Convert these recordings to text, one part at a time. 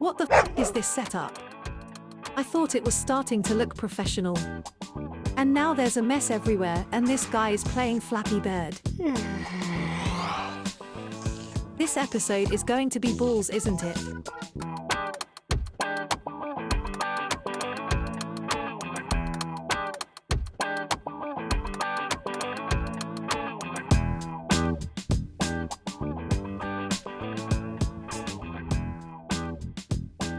What the f*** is this setup? I thought it was starting to look professional. And now there's a mess everywhere and this guy is playing Flappy Bird. This episode is going to be balls, isn't it?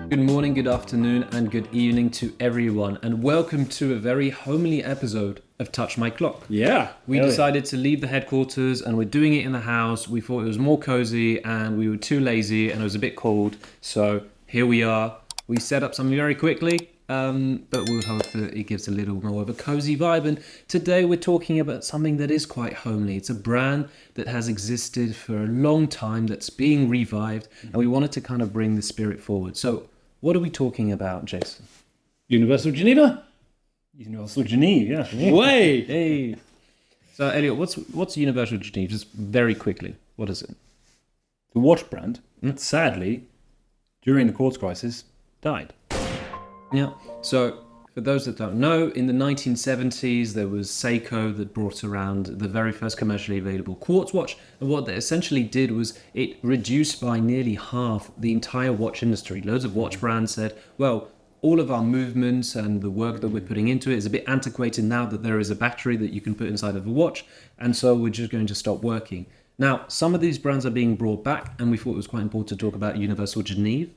Good morning, good afternoon, and good evening to everyone, and welcome to a very homely episode of Touch My Clock. Yeah. We decided to leave the headquarters, and we're doing it in the house. We thought it was more cozy, and we were too lazy, and it was a bit cold. So here we are. We set up something very quickly, but we'll hope that it gives a little more of a cozy vibe. And today we're talking about something that is quite homely. It's a brand that has existed for a long time, that's being revived, and we wanted to kind of bring the spirit forward. So what are we talking about, Jason? Universal Geneva? Universal Geneve, yeah. Way! Hey. So, Elliot, what's Universal Geneve? Just very quickly, what is it? The watch brand, sadly, during the quartz crisis, died. Yeah. So, for those that don't know, in the 1970s, there was Seiko that brought around the very first commercially available quartz watch. And what they essentially did was it reduced by nearly half the entire watch industry. Loads of watch brands said, well, all of our movements and the work that we're putting into it is a bit antiquated now that there is a battery that you can put inside of a watch. And so we're just going to stop working. Now, some of these brands are being brought back, and we thought it was quite important to talk about Universal Geneve.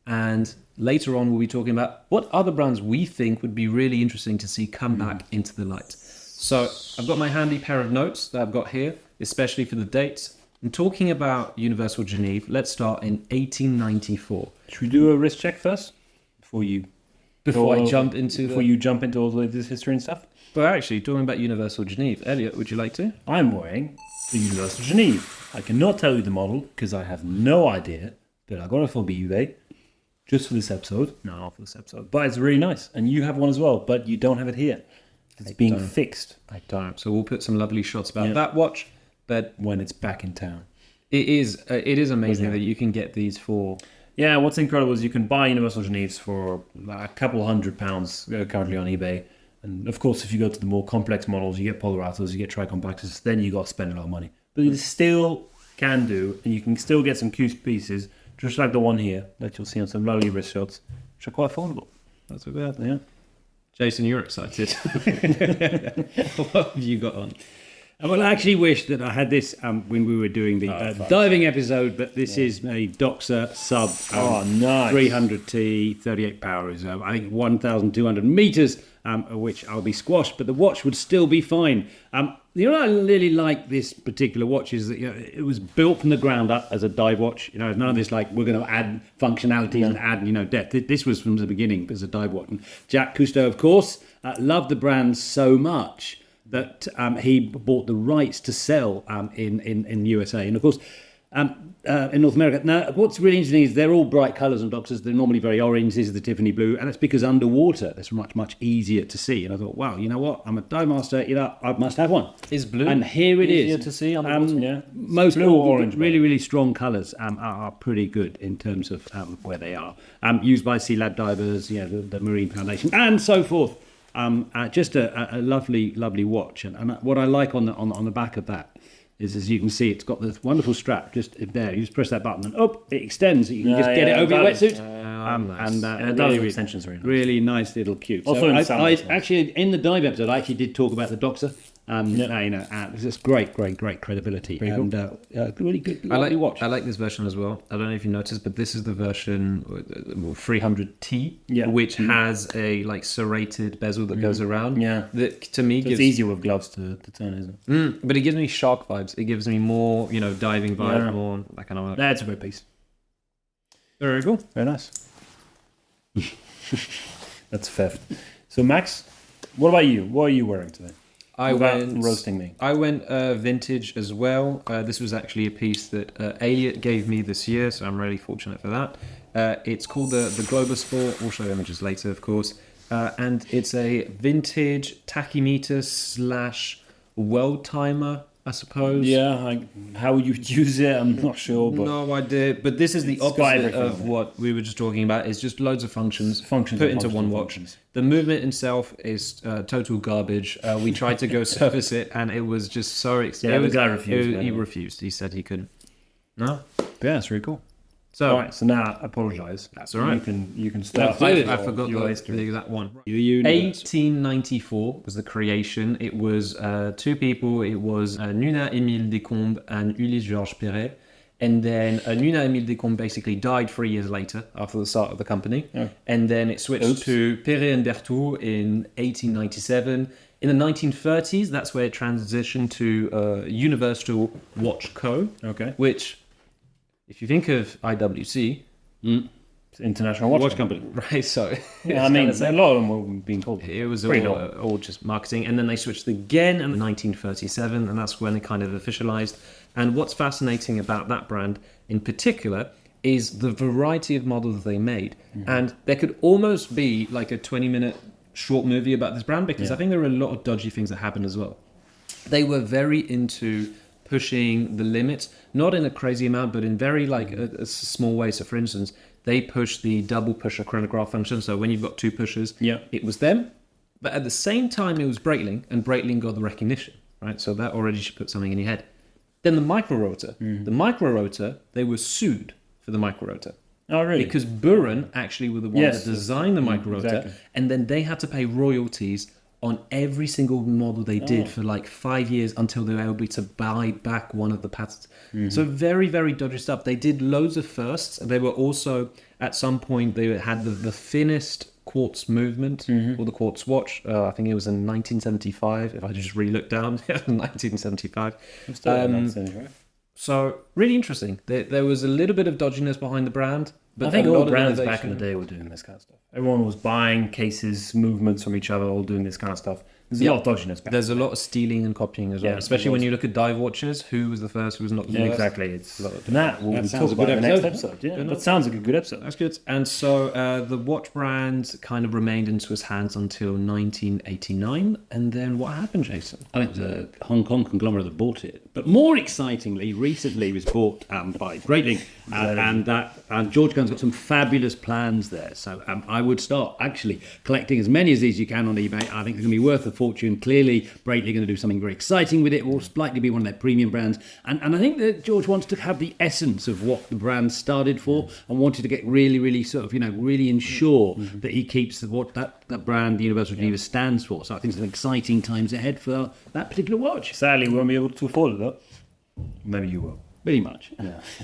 And later on, we'll be talking about what other brands we think would be really interesting to see come back into the light. So I've got my handy pair of notes that I've got here, especially for the dates. And talking about Universal Geneve, let's start in 1894. Should we do a wrist check first? Before you jump into all of this history and stuff? But actually, talking about Universal Geneve, Elliot, would you like to? I'm wearing the Universal Geneve. I cannot tell you the model because I have no idea, but I got it from eBay. Just for this episode. No, not for this episode. But it's really nice. And you have one as well, but you don't have it here. It's being fixed. I don't. So we'll put some lovely shots about that watch. But when it's back in town. It is amazing that you can get these for... Yeah, what's incredible is you can buy Universal Geneves for a couple £100 currently on eBay. And of course, if you go to the more complex models, you get Polaratos, you get Tricompactus, then you got to spend a lot of money. But you still can do, and you can still get some cute pieces, just like the one here that you'll see on some lovely wrist shots, which are quite affordable. That's what we have. Yeah. Jason, you're excited. What have you got on? Well, I actually wish that I had this when we were doing the diving episode, but this is a Doxa sub nice. 300T, 38 power reserve. I think 1,200 meters, which I'll be squashed, but the watch would still be fine. You know, I really like this particular watch is that it was built from the ground up as a dive watch. You know, none of this like we're going to add functionality and add depth. This was from the beginning as a dive watch. And Jacques Cousteau, of course, loved the brand so much that he bought the rights to sell in USA. And of course, in North America. Now, what's really interesting is they're all bright colours on Doxas. They're normally very orange. This is the Tiffany blue. And it's because underwater, it's much, much easier to see. And I thought, wow, you know what? I'm a dive master. I must have one. Is blue and here it easier is. to see underwater? Yeah. Most blue or orange, really, really strong colours are pretty good in terms of where they are. Used by Sea Lab divers, the Marine Foundation, and so forth. Just a lovely, lovely watch, and what I like on the back of that is, as you can see, it's got this wonderful strap just there. You just press that button, and it extends. You can just get it over your wetsuit. Nice. And the dive extension's very nice. Really nice little cube. Also I actually, in the dive episode, I actually did talk about the Doxa. It's just great credibility. Very and really good, lovely watch. I like this version as well. I don't know if you noticed, but this is the version 300T, which has a serrated bezel that goes around. Yeah, that to me it's easier with gloves to turn, isn't it? But it gives me shark vibes. It gives me more, diving vibe, more that kind of. That's a great piece. Very cool. Very nice. That's theft. So Max, what about you? What are you wearing today? I went roasting me. I went vintage as well. This was actually a piece that Elliot gave me this year, so I'm really fortunate for that. It's called the Global Sport. We'll show images later, of course. And it's a vintage tachymeter / world timer I suppose. Yeah, how you would use it, I'm not sure, but No idea. But this is the It's got opposite everything of on it. what we were just talking about. It's just loads of functions, Functions put and into functions one and watch. functions. The movement itself is total garbage. We tried to go service it, and it was just so expensive. Yeah, the guy refused, He anyway. refused. He said he couldn't. No. yeah, it's really cool. So All right, so now I apologise. That's all right. You can start. I forgot your the history. exact one. The universe. 1894 was the creation. It was two people. It was Nuna Émile Descombes and Ulysse Georges Perret. And then Nuna Émile Descombes basically died 3 years later after the start of the company. Oh. And then it switched to Perret and Berthoud in 1897. In the 1930s, that's where it transitioned to Universal Watch Co. Okay. Which, if you think of IWC, It's International Watch Company. right, so Yeah, I mean, a lot of them were being called. it was Pretty all just marketing, and then they switched again in 1937, and that's when it kind of officialized. And what's fascinating about that brand in particular is the variety of models they made, and there could almost be like a 20-minute short movie about this brand, because I think there were a lot of dodgy things that happened as well. They were very into pushing the limits, not in a crazy amount, but in very like a small way. So for instance, they pushed the double pusher chronograph function. So when you've got two pushers, it was them. But at the same time, it was Breitling, and Breitling got the recognition, right? So that already should put something in your head. Then the micro rotor. The micro rotor, they were sued for the micro rotor. Oh, really? Because Buren actually were the ones Yes. that designed the micro rotor, exactly. and then they had to pay royalties on every single model they did for like 5 years until they were able to buy back one of the patents. So very, very dodgy stuff. They did loads of firsts. They were also, at some point, they had the thinnest quartz movement, or the quartz watch. I think it was in 1975, if I just really look down, 1975. I'm still in that sense, right? So really interesting. There was a little bit of dodginess behind the brand, but I think a lot all of brands back innovation. in the day were doing this kind of stuff. Everyone was buying cases, movements from each other, all doing this kind of stuff. There's a lot of dodginess back. There's a lot of stealing and copying as well, Yeah, especially there when was. you look at dive watches. Who was the first? Who was not the Yeah, first? exactly. It's that we'll That talk sounds a about good in the next episode. episode. Yeah, that sounds like a good episode. That's good. And so the watch brand kind of remained in Swiss hands until 1989. And then what happened, Jason? I think it was a Hong Kong conglomerate that bought it. But more excitingly, recently it was bought by Breitling, and George Gunn's got some fabulous plans there. So I would start actually collecting as many as these you can on eBay. I think they're going to be worth a fortune. Clearly, Breitling are going to do something very exciting with it. It will likely be one of their premium brands. And I think that George wants to have the essence of what the brand started for, and wanted to get really, really sort of, really ensure that he keeps what that brand, the Universal Geneve, stands for. So I think it's an exciting times ahead for that particular watch. Sadly, we won't be able to afford it though. Maybe you will. Pretty much.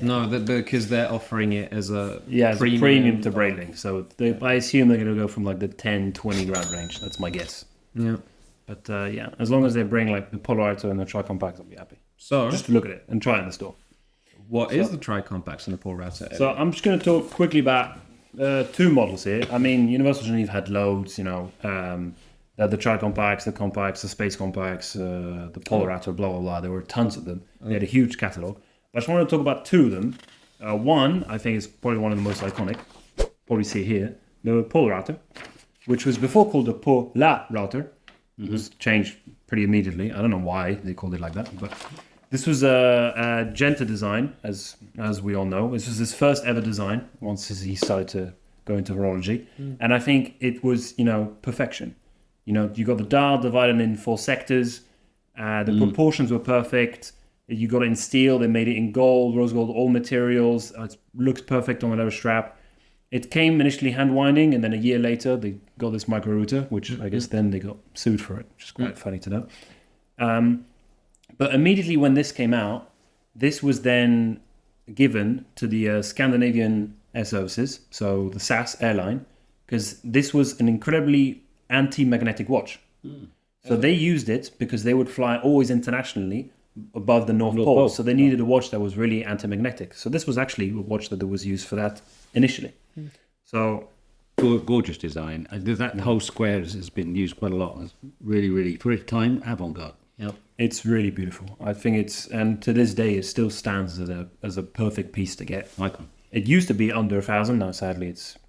No, because they're offering it as a Yeah, it's a premium to Breitling. So I assume they're going to go from like the 10, 20 grand range. That's my guess. Yeah. But yeah, as long as they bring like the Polarizer and the Tri-Compacts, I'll be happy. So Just to look at it and try it in the store. what is the Tri-Compacts and the Paul Router? So I'm just going to talk quickly about two models here. I mean, Universal Geneve had loads, the Tri-Compacts, the Compacts, the Space Compacts, the Polarizer, blah, blah, blah. There were tons of them. They had a huge catalogue. But I just want to talk about two of them. One, I think, is probably one of the most iconic. Probably see here. The Polarizer, which was before called the Polarizer. It was changed pretty immediately. I don't know why they called it like that, but this was a Genta design, as we all know. This was his first ever design once he started to go into horology, and I think it was perfection. You got the dial divided in 4 sectors. The proportions were perfect. You got it in steel. They made it in gold, rose gold, all materials. It looks perfect on the leather strap. It came initially hand winding, and then a year later they got this micro router, which I guess then they got sued for it, which is quite funny to know. But immediately when this came out, this was then given to the Scandinavian Air Services, so the SAS airline, because this was an incredibly anti-magnetic watch. So they used it because they would fly always internationally above the North Pole. So they needed a watch that was really anti-magnetic. So this was actually a watch that was used for that initially. So Gorgeous design. That whole square has been used quite a lot. It's really, really, for its time, avant-garde. it's really beautiful. I think and to this day, it still stands as a perfect piece to get. Icon. It used to be under 1,000. Now, sadly, it's a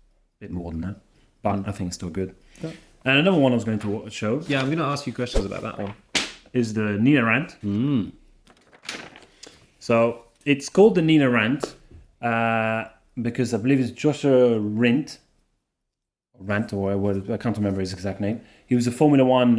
bit more than that. But I think it's still good. Yeah. And another one I was going to show Yeah, I'm going to ask you questions about that one. is the Nina Rand. So it's called the Nina Rant because I believe it's Joshua Rant, or I can't remember his exact name. He was a Formula One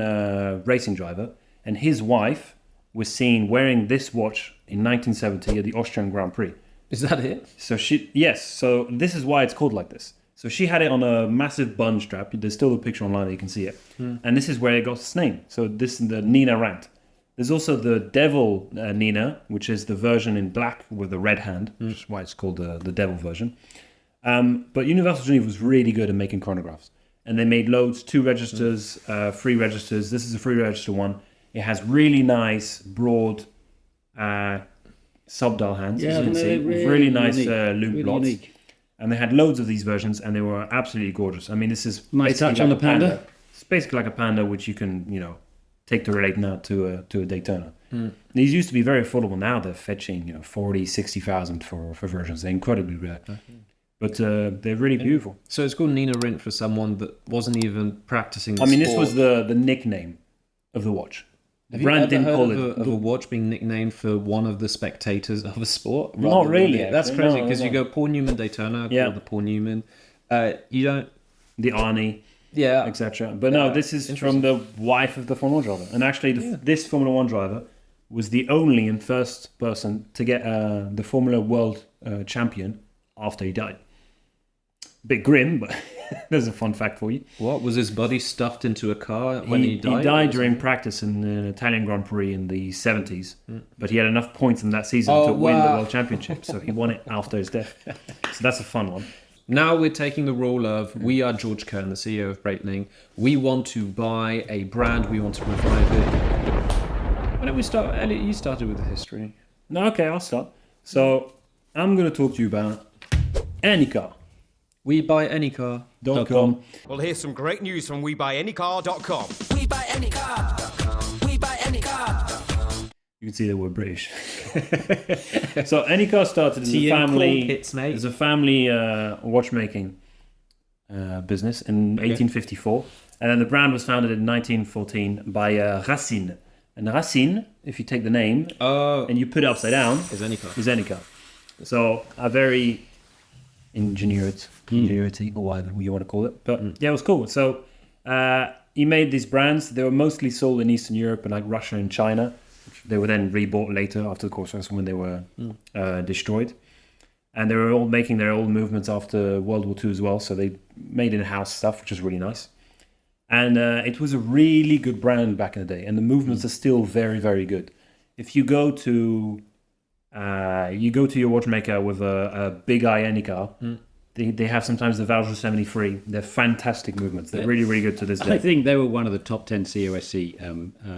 racing driver, and his wife was seen wearing this watch in 1970 at the Austrian Grand Prix. Is that it? So so this is why it's called like this. So she had it on a massive bun strap. There's still a picture online that you can see it. And this is where it got its name. So this is the Nina Rant. There's also the Devil Nina, which is the version in black with the red hand, which is why it's called the Devil version. But Universal Geneve was really good at making chronographs. And they made loads, 2 registers, 3 registers. This is a 3 register one. It has really nice, broad subdial hands, as you can see. Really nice loop plots. Unique. And they had loads of these versions, and they were absolutely gorgeous. I mean, this is nice touch on the Panda. It's basically like a Panda, which you can, take to relate now to a Daytona. These used to be very affordable. Now they're fetching, 40, 60,000 for versions. They're incredibly rare. But they're really beautiful. So it's called Nina Rint for someone that wasn't even practicing the sport. This was the nickname of the watch. Have you ever heard of a watch being nicknamed for one of the spectators of a sport? Not really. That's crazy, because you go Paul Newman Daytona, called the Paul Newman. You don't... The Arnie. Yeah. Etc. But no, this is from the wife of the Formula 1 driver. And actually, this Formula 1 driver was the only and first person to get the Formula World champion after he died. Bit grim, but there's a fun fact for you. What? Was his body stuffed into a car when he died? He died during practice in an Italian Grand Prix in the 70s, but he had enough points in that season to win the World Championship, so he won it after his death. So that's a fun one. Now we're taking the role of, we are George Kern, the CEO of Breitling. We want to buy a brand, we want to revive it. Why don't we start? Elliot, you started with the history. No, okay, I'll start. So I'm going to talk to you about Enicar. WeBuyAnycar.com. Well, here's some great news from WeBuyAnycar.com. WeBuyAnycar. WeBuyAnycar. You can see that we're British. So Enicar started as a family. As a family watchmaking business in 1854, and then the brand was founded in 1914 by Racine. And Racine, if you take the name and you put it upside down, is Enicar. So a very ingenuity, or whatever you want to call it. But yeah, it was cool. So he made these brands. They were mostly sold in Eastern Europe and like Russia and China. They were then rebought later after the course race when they were destroyed. And they were all making their own movements after World War II as well. So they made in-house stuff, which was really nice. And it was a really good brand back in the day. And the movements are still very, very good. If you go to your watchmaker with a big eye Enicar, they have sometimes the Valjoux 73. They're fantastic movements. They're really, really good to this day. I think they were one of the top 10 COSC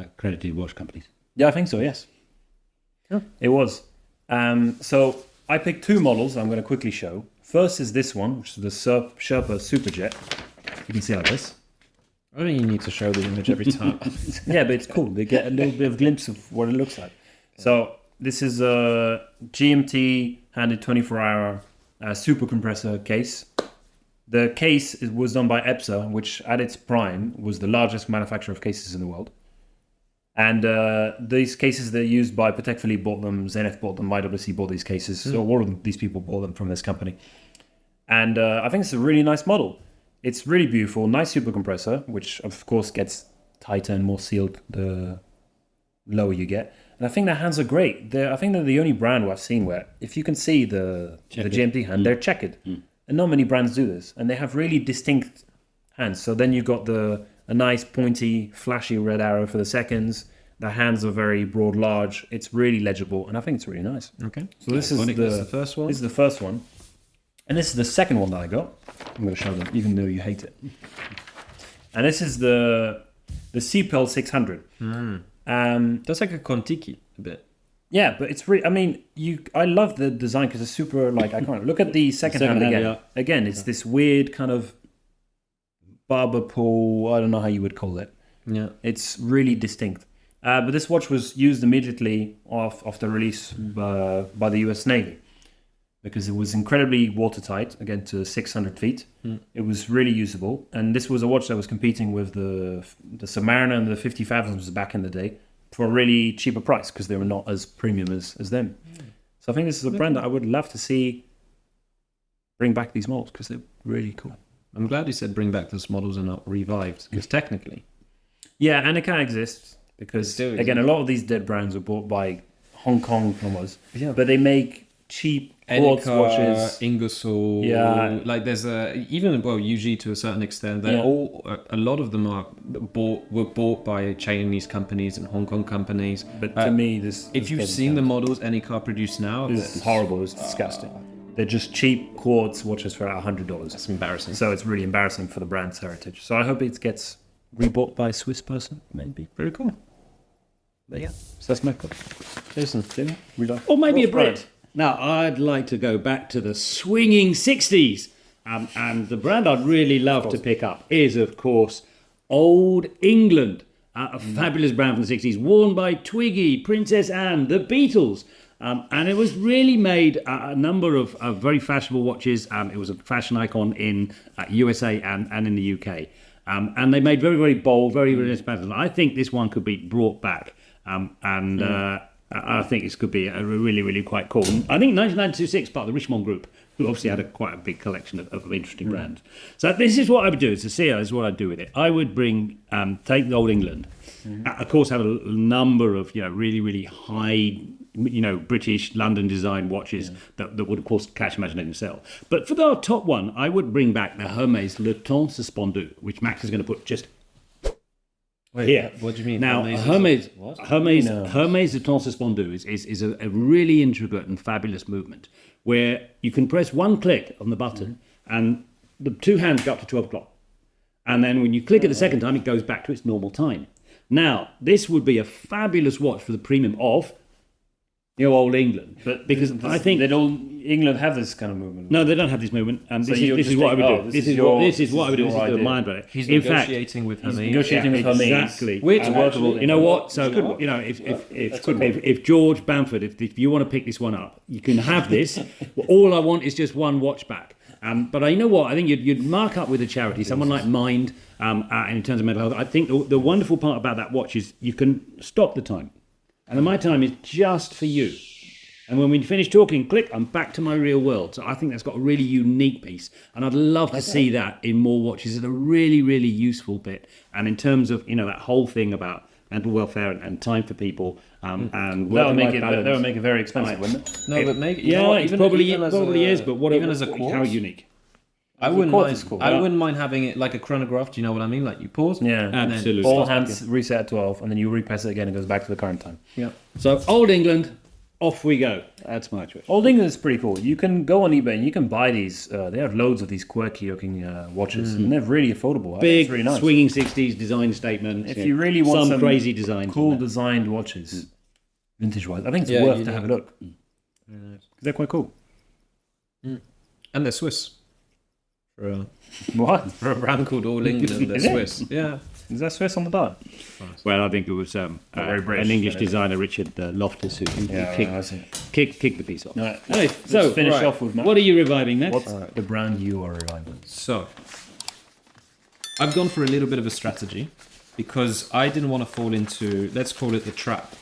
accredited watch companies. Yeah, I think so, yes. Yeah. It was. So I picked 2 models I'm going to quickly show. First is this one, which is the Sherpa Superjet. You can see like this. I don't think you need to show the image every time. Yeah, but it's cool. They get a little bit of glimpse of what it looks like. So this is a GMT handed 24-hour super compressor case. The case was done by EPSA, which at its prime was the largest manufacturer of cases in the world. And these cases, they're used by Patek Philippe bought them, Zenith bought them, IWC bought these cases. So all of these people bought them from this company. And I think it's a really nice model. It's really beautiful, nice super compressor, which of course gets tighter and more sealed the lower you get. And I think their hands are great. I think they're the only brand where I've seen where, if you can see the GMT hand, they're checkered. And not many brands do this. And they have really distinct hands. So then you've got a nice pointy, flashy red arrow for the seconds. The hands are very broad, large. It's really legible. And I think it's really nice. Okay. So this is the first one? This is the first one. And this is the second one that I got. I'm going to show them, even though you hate it. And this is the CPEL 600. That's like a Kontiki a bit. Yeah, but it's really, I mean, I love the design because it's super, like, I can't look at the second hand again. Yeah. Again, it's this weird kind of barber pole, I don't know how you would call it. Yeah. It's really distinct. But this watch was used immediately after release by the US Navy because it was incredibly watertight, again, to 600 feet. It was really usable. And this was a watch that was competing with the Submariner and the 50 Fathoms back in the day for a really cheaper price because they were not as premium as them. So I think this is a brand that I would love to see bring back these models because they're really cool. I'm glad you said bring back those models and not revived, because technically, Yeah, Enicar exists because, Still again, a lot of these dead brands were bought by Hong Kong plumbers. Yeah. But they make cheap quartz Enicar, watches. Ingersoll, Yeah. like there's even UG to a certain extent. They're Yeah. all a lot of them were bought by Chinese companies and Hong Kong companies. But to me, this if you've doesn't seen the count. models Enicar produce now, This is horrible. It's disgusting. They're just cheap quartz watches for $100. It's embarrassing. So it's really embarrassing for the brand's heritage. So I hope it gets rebought by a Swiss person, maybe. Very cool. But yeah, so that's my call. Jason, Or maybe a What's Brit. brand? Now, I'd like to go back to the swinging 60s. And the brand I'd really love to pick up is, of course, Old England. A fabulous brand from the 60s, worn by Twiggy, Princess Anne, the Beatles. And it was really made a number of very fashionable watches. It was a fashion icon in USA and in the UK. And they made very, very bold, very, very patterns. I think this one could be brought back. I think this could be a really, really quite cool. I think 1996, part of the Richemont Group, who obviously had quite a big collection of interesting brands. So this is what I would do. It's a Sicura is what I'd do with it. I would take the Old England. Of course, have a number of really, really high, British London design watches that would, of course, catch imagination and sell. But for the top one, I would bring back the Hermès Le Temps Suspendu, which Max is going to put just here. What do you mean? Now, Hermès Hermès Le Temps Suspendu is a really intricate and fabulous movement where you can press one click on the button and the two hands go up to 12 o'clock. And then when you click it the second time, it goes back to its normal time. Now, this would be a fabulous watch for the premium of Old England. But because I think England have this kind of movement. no, they don't have this movement, and So this you're is just what I would thinking, do. oh, This this is what I would do. This your is the idea. mind about it. He's In fact, negotiating with Hermès. negotiating with Hermès. exactly. Which And workable. you know what? So if George Bamford, if you want to pick this one up, you can have this. All I want is just one watch back. But you know what? I think you'd mark up with a charity, someone like Mind, in terms of mental health. I think the wonderful part about that watch is you can stop the time, and my time is just for you. And when we finish talking, click, I'm back to my real world. So I think that's got a really unique piece. And I'd love to see that in more watches. It's a really, really useful bit. And in terms of, that whole thing about mental welfare and time for people and That would make it very expensive, wouldn't it? No, but maybe it probably is, but even as a quartz, how unique. I wouldn't quartz mind. is cool. I wouldn't mind having it like a chronograph. Do you know what I mean? Like you pause, Yeah, and absolutely. All hands reset at 12, and then you repress it again, and it goes back to the current time. Yeah. So Old England, off we go. That's my choice. Old England is pretty cool. You can go on eBay and you can buy these. They have loads of these quirky looking watches, and they're really affordable. I think Big it's really nice. swinging 60s design statement. If you really want some crazy design, cool designed watches, vintage wise, I think it's worth to have a look. They're quite cool. And they're Swiss. What? For a brand called All England, they're Is it? Swiss. Yeah. Is that Swiss on the dial? Well, I think it was very British, an English isn't it? designer, Richard Loftus, who I see. kicked the piece off. Right. Anyway, Let's so finish right, off with Matt. what are you reviving next? What's the brand you are reviving? So, I've gone for a little bit of a strategy because I didn't want to fall into, let's call it the trap,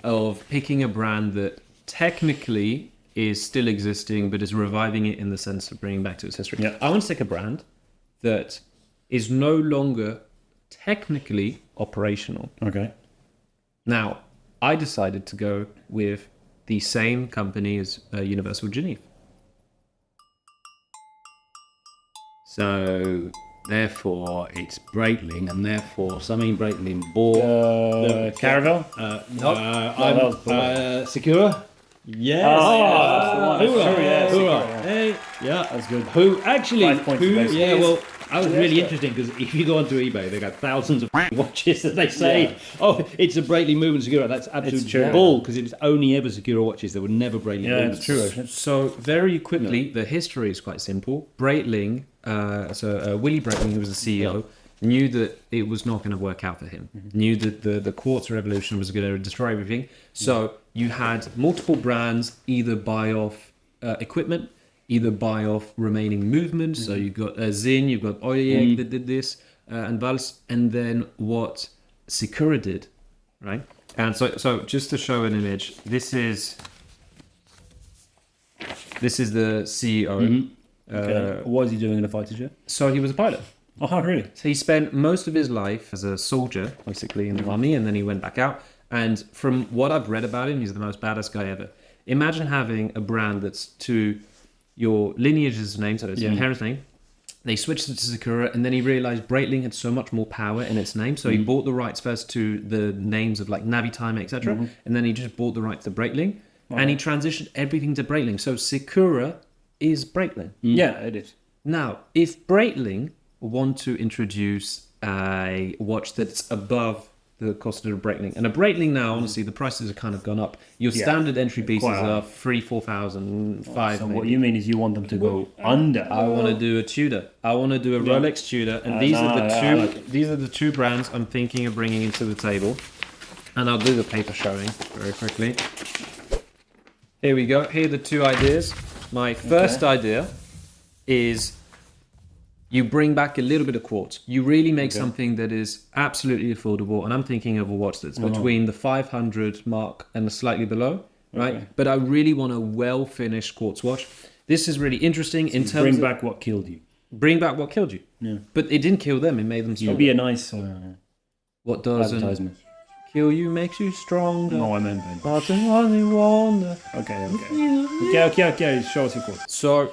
of picking a brand that technically is still existing but is reviving it in the sense of bringing back to its history. Yeah. I want to take a brand that is no longer technically operational. Okay. Now, I decided to go with the same company as Universal Geneve. So, therefore, it's Breitling, and therefore something Breitling bought. Caravel? Sicura? Yes. Hoorah. Hey, yeah, that's good. Who actually? 5 points for both. Yeah, well, I was really interesting because if you go onto eBay, they got thousands of watches that they say, "Oh, it's a Breitling movement Sicura." That's absolute true. bull because it's only ever Sicura watches. There were never Breitling. Yeah, movements. it's true. Actually. So very quickly, the history is quite simple. Breitling, Willy Breitling, who was the CEO, knew that it was not going to work out for him. Knew that the quartz revolution was going to destroy everything. So you had multiple brands either buy off equipment, either buy off remaining movements. So you've got Zinn, you've got Oyek that did this, and Vals, and then what Sicura did, right? And so just to show an image, this is This is the CEO. Okay. What is he doing in a fighter jet? So he was a pilot. Oh, really? So he spent most of his life as a soldier, basically, in the army, and then he went back out. And from what I've read about him, he's the most badass guy ever. Imagine having a brand that's to your lineage's name, so it's your parents' name. They switched it to Sicura, and then he realized Breitling had so much more power in its name. So he bought the rights first to the names of like Navitime, etc. And then he just bought the rights to Breitling. And he transitioned everything to Breitling. So Sicura is Breitling. Yeah, it is. Now, if Breitling want to introduce a watch that's above the cost of a Breitling, and a Breitling now, honestly, the prices have kind of gone up. Your standard entry pieces are 3,000, 4,000, 5,000. So what you mean is you want them to go under? I want to do a Tudor. I want to do a Rolex Tudor, and these are the two brands I'm thinking of bringing into the table. And I'll do the paper showing very quickly. Here we go. Here are the two ideas. My first idea is you bring back a little bit of quartz. You really make something that is absolutely affordable. And I'm thinking of a watch that's between the 500 mark and slightly below, right? Okay. But I really want a well-finished quartz watch. This is really interesting in terms of... Bring back what killed you. Bring back what killed you. Yeah. But it didn't kill them. It made them stronger. It'd be a nice... what doesn't advertisement. Kill you makes you stronger. No, I meant Ben. But only wonder. Okay. Show us your quartz. So...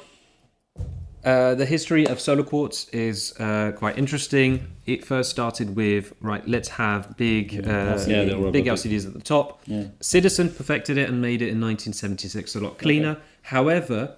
the history of solar quartz is quite interesting. It first started with, let's have big LCDs at the top. Yeah. Citizen perfected it and made it in 1976 a lot cleaner. Okay. However,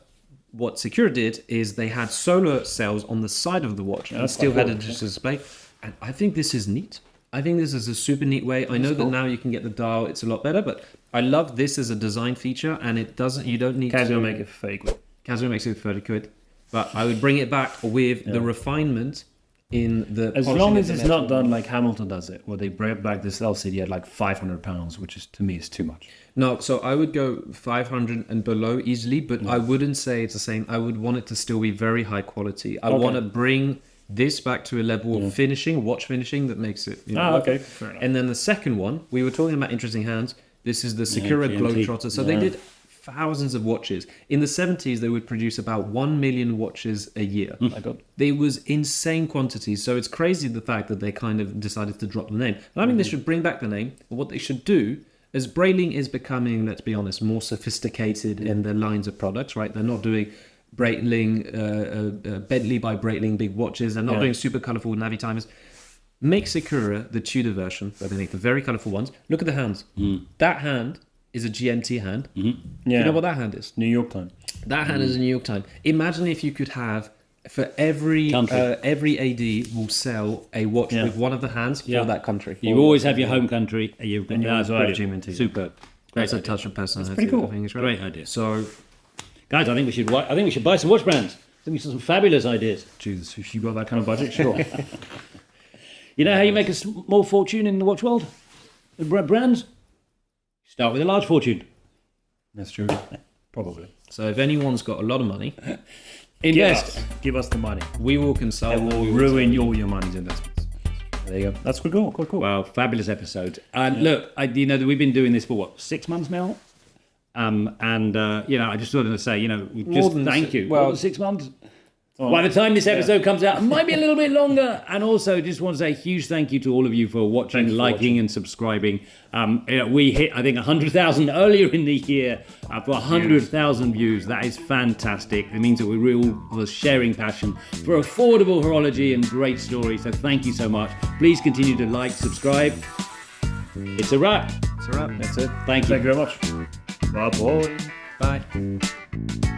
what Sicura did is they had solar cells on the side of the watch and still had a digital display. And I think this is neat. I think this is a super neat way. I know that now you can get the dial, it's a lot better, but I love this as a design feature, and you don't need Casio make it fake. Casio makes it 30 quid. But I would bring it back with the refinement in the... As long as it's not done like Hamilton does it, where they bring back this LCD at like £500, which is, to me, is too much. No, so I would go 500 and below easily, but I wouldn't say it's the same. I would want it to still be very high quality. I want to bring this back to a level of finishing, watch finishing, that makes it... okay, fair enough. And then the second one, we were talking about interesting hands. This is the Sicura Globetrotter. So they did... thousands of watches. In the 70s, they would produce about 1 million watches a year. My God. They was insane quantities. So it's crazy the fact that they kind of decided to drop the name. And I mean, they should bring back the name. But what they should do, as Breitling is becoming, let's be honest, more sophisticated in their lines of products, right? They're not doing Breitling, Bentley by Breitling big watches. They're not doing super colourful Navitimers. Make Sicura the Tudor version, where they make the very colourful ones. Look at the hands. That hand is a GMT hand. Do you know what that hand is? New York time. That hand is a New York time. Imagine if you could have, for every AD will sell a watch with one of the hands for that country. You always have your home country. You always have GMT. Superb. That's a touch of personality. Pretty cool. I think it's great idea. So, guys, I think we should buy some watch brands. I think we should some fabulous ideas. Jesus, if you got that kind of budget, sure. You know how you make a small fortune in the watch world? Brands? Start with a large fortune. That's true. Probably. So if anyone's got a lot of money, invest. Give us the money. We will consult. And we'll ruin all your money's investments. There you go. That's cool. Well, fabulous episode. And look, we've been doing this for 6 months now? I just wanted to say, thank you. Well, 6 months. By the time this episode comes out, it might be a little bit longer. And also, just want to say a huge thank you to all of you for watching, liking, and subscriring. We hit, I think, 100,000 earlier in the year for 100,000 views. That is fantastic. It means that we're sharing passion for affordable horology and great stories. So thank you so much. Please continue to like, subscribe. It's a wrap. That's it. Thank you. Thank you very much. Bye. Bye.